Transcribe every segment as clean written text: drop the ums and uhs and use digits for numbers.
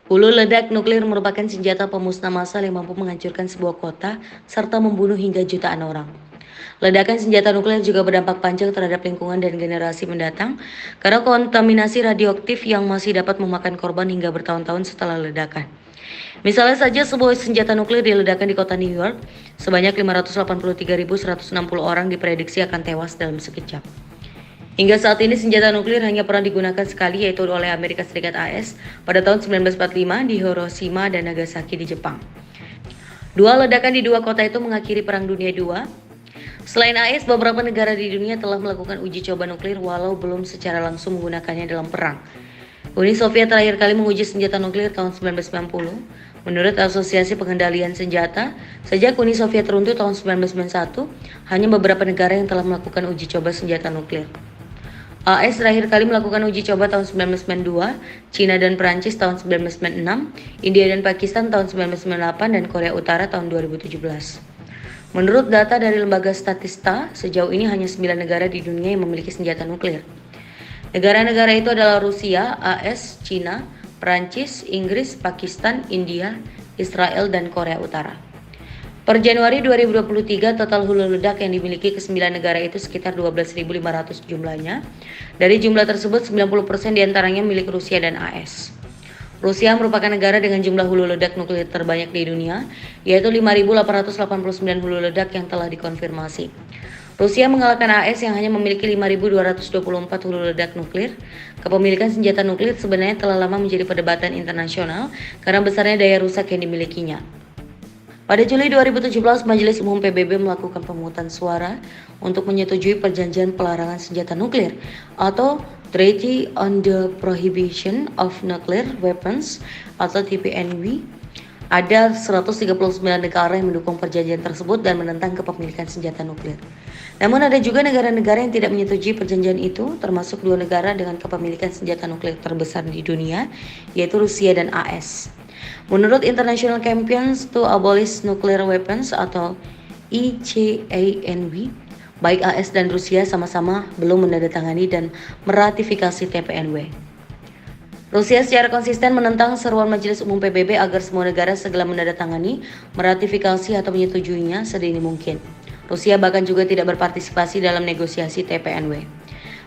Hulu ledak nuklir merupakan senjata pemusnah massal yang mampu menghancurkan sebuah kota serta membunuh hingga jutaan orang. Ledakan senjata nuklir juga berdampak panjang terhadap lingkungan dan generasi mendatang karena kontaminasi radioaktif yang masih dapat memakan korban hingga bertahun-tahun setelah ledakan. Misalnya saja sebuah senjata nuklir diledakkan di kota New York, sebanyak 583.160 orang diprediksi akan tewas dalam sekejap. Hingga saat ini senjata nuklir hanya pernah digunakan sekali, yaitu oleh Amerika Serikat AS pada tahun 1945 di Hiroshima dan Nagasaki di Jepang. Dua ledakan di dua kota itu mengakhiri Perang Dunia II. Selain AS, beberapa negara di dunia telah melakukan uji coba nuklir walau belum secara langsung menggunakannya dalam perang. Uni Soviet terakhir kali menguji senjata nuklir tahun 1990. Menurut Asosiasi Pengendalian Senjata, sejak Uni Soviet runtuh tahun 1991, hanya beberapa negara yang telah melakukan uji coba senjata nuklir. AS terakhir kali melakukan uji coba tahun 1992, China dan Perancis tahun 1996, India dan Pakistan tahun 1998, dan Korea Utara tahun 2017. Menurut data dari lembaga Statista, sejauh ini hanya 9 negara di dunia yang memiliki senjata nuklir. Negara-negara itu adalah Rusia, AS, China, Perancis, Inggris, Pakistan, India, Israel, dan Korea Utara. Per Januari 2023, total hulu ledak yang dimiliki ke-9 negara itu sekitar 12.500 jumlahnya. Dari jumlah tersebut, 90% diantaranya milik Rusia dan AS. Rusia merupakan negara dengan jumlah hulu ledak nuklir terbanyak di dunia, yaitu 5.889 hulu ledak yang telah dikonfirmasi. Rusia mengalahkan AS yang hanya memiliki 5.224 hulu ledak nuklir. Kepemilikan senjata nuklir sebenarnya telah lama menjadi perdebatan internasional karena besarnya daya rusak yang dimilikinya. Pada Juli 2017, Majelis Umum PBB melakukan pemungutan suara untuk menyetujui perjanjian pelarangan senjata nuklir atau Treaty on the Prohibition of Nuclear Weapons atau TPNW. Ada 139 negara yang mendukung perjanjian tersebut dan menentang kepemilikan senjata nuklir. Namun ada juga negara-negara yang tidak menyetujui perjanjian itu, termasuk dua negara dengan kepemilikan senjata nuklir terbesar di dunia, yaitu Rusia dan AS. Menurut International Campaigns to Abolish Nuclear Weapons atau ICANW, baik AS dan Rusia sama-sama belum menandatangani dan meratifikasi TPNW. Rusia secara konsisten menentang seruan Majelis Umum PBB agar semua negara segera menandatangani, meratifikasi atau menyetujuinya sedini mungkin. Rusia bahkan juga tidak berpartisipasi dalam negosiasi TPNW.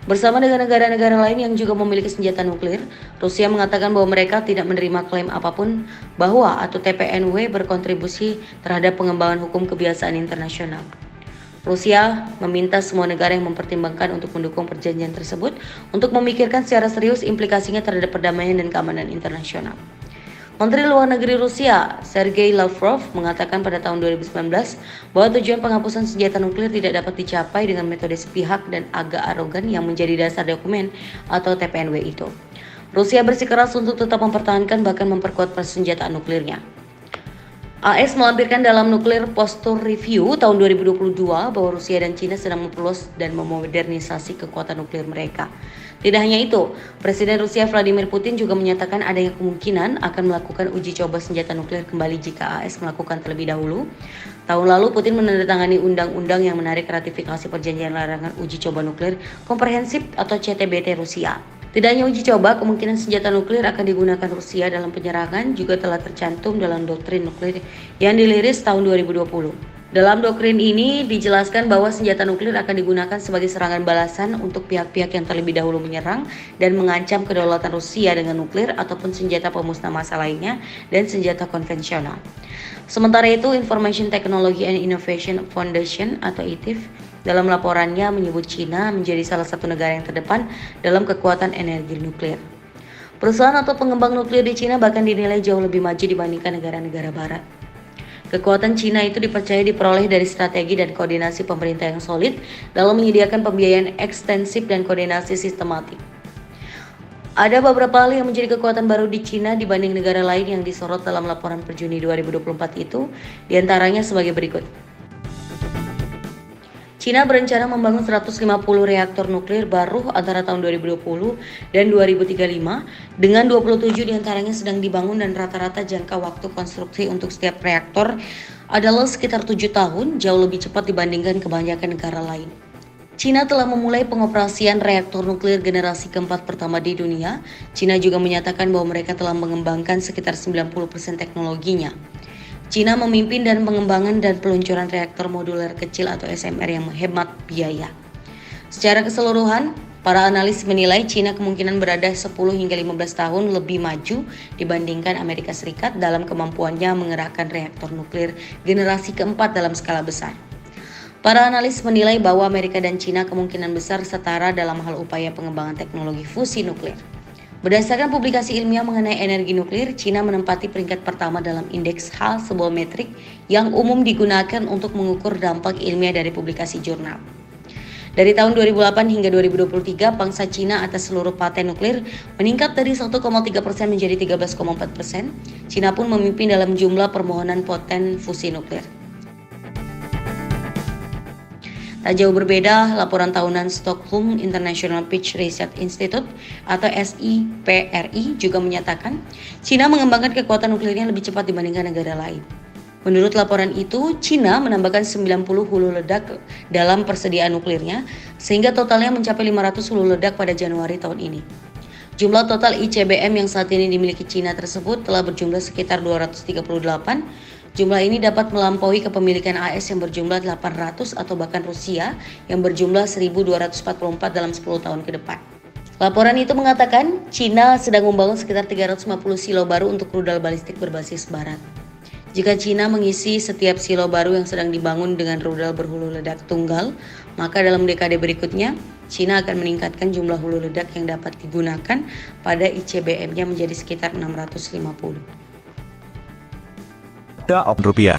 Bersama dengan negara-negara lain yang juga memiliki senjata nuklir, Rusia mengatakan bahwa mereka tidak menerima klaim apapun bahwa atau TPNW berkontribusi terhadap pengembangan hukum kebiasaan internasional. Rusia meminta semua negara yang mempertimbangkan untuk mendukung perjanjian tersebut untuk memikirkan secara serius implikasinya terhadap perdamaian dan keamanan internasional. Menteri Luar Negeri Rusia, Sergei Lavrov, mengatakan pada tahun 2019 bahwa tujuan penghapusan senjata nuklir tidak dapat dicapai dengan metode sepihak dan agak arogan yang menjadi dasar dokumen atau TPNW itu. Rusia bersikeras untuk tetap mempertahankan bahkan memperkuat persenjataan nuklirnya. AS melampirkan dalam Nuclear Posture Review tahun 2022 bahwa Rusia dan China sedang memperluas dan memodernisasi kekuatan nuklir mereka. Tidak hanya itu, Presiden Rusia Vladimir Putin juga menyatakan adanya kemungkinan akan melakukan uji coba senjata nuklir kembali jika AS melakukan terlebih dahulu. Tahun lalu, Putin menandatangani undang-undang yang menarik ratifikasi perjanjian larangan uji coba nuklir komprehensif atau CTBT Rusia. Tidak hanya uji coba, kemungkinan senjata nuklir akan digunakan Rusia dalam penyerangan juga telah tercantum dalam doktrin nuklir yang dirilis tahun 2020. Dalam doktrin ini dijelaskan bahwa senjata nuklir akan digunakan sebagai serangan balasan untuk pihak-pihak yang terlebih dahulu menyerang dan mengancam kedaulatan Rusia dengan nuklir ataupun senjata pemusnah massa lainnya dan senjata konvensional. Sementara itu, Information Technology and Innovation Foundation atau ITIF dalam laporannya menyebut China menjadi salah satu negara yang terdepan dalam kekuatan energi nuklir. Perusahaan atau pengembang nuklir di China bahkan dinilai jauh lebih maju dibandingkan negara-negara barat. Kekuatan China itu dipercaya diperoleh dari strategi dan koordinasi pemerintah yang solid dalam menyediakan pembiayaan ekstensif dan koordinasi sistematik. Ada beberapa hal yang menjadi kekuatan baru di China dibanding negara lain yang disorot dalam laporan per Juni 2024 itu, diantaranya sebagai berikut. China berencana membangun 150 reaktor nuklir baru antara tahun 2020 dan 2035, dengan 27 diantaranya sedang dibangun dan rata-rata jangka waktu konstruksi untuk setiap reaktor adalah sekitar 7 tahun, jauh lebih cepat dibandingkan kebanyakan negara lain. Cina telah memulai pengoperasian reaktor nuklir generasi keempat pertama di dunia. Cina juga menyatakan bahwa mereka telah mengembangkan sekitar 90% teknologinya. Cina memimpin dan pengembangan dan peluncuran reaktor moduler kecil atau SMR yang menghemat biaya. Secara keseluruhan, para analis menilai Cina kemungkinan berada 10 hingga 15 tahun lebih maju dibandingkan Amerika Serikat dalam kemampuannya mengerahkan reaktor nuklir generasi keempat dalam skala besar. Para analis menilai bahwa Amerika dan Cina kemungkinan besar setara dalam hal upaya pengembangan teknologi fusi nuklir. Berdasarkan publikasi ilmiah mengenai energi nuklir, Cina menempati peringkat pertama dalam indeks H, sebuah metrik yang umum digunakan untuk mengukur dampak ilmiah dari publikasi jurnal. Dari tahun 2008 hingga 2023, pangsa Cina atas seluruh paten nuklir meningkat dari 1,3% menjadi 13,4%. Cina pun memimpin dalam jumlah permohonan paten fusi nuklir. Tak jauh berbeda, laporan tahunan Stockholm International Peace Research Institute atau SIPRI juga menyatakan Cina mengembangkan kekuatan nuklirnya lebih cepat dibandingkan negara lain. Menurut laporan itu, Cina menambahkan 90 hulu ledak dalam persediaan nuklirnya sehingga totalnya mencapai 500 hulu ledak pada Januari tahun ini. Jumlah total ICBM yang saat ini dimiliki Cina tersebut telah berjumlah sekitar 238. Jumlah ini dapat melampaui kepemilikan AS yang berjumlah 800 atau bahkan Rusia yang berjumlah 1.244 dalam 10 tahun ke depan. Laporan itu mengatakan Cina sedang membangun sekitar 350 silo baru untuk rudal balistik berbasis barat. Jika Cina mengisi setiap silo baru yang sedang dibangun dengan rudal berhulu ledak tunggal, maka dalam dekade berikutnya, Cina akan meningkatkan jumlah hulu ledak yang dapat digunakan pada ICBM-nya menjadi sekitar 650. Rupiah.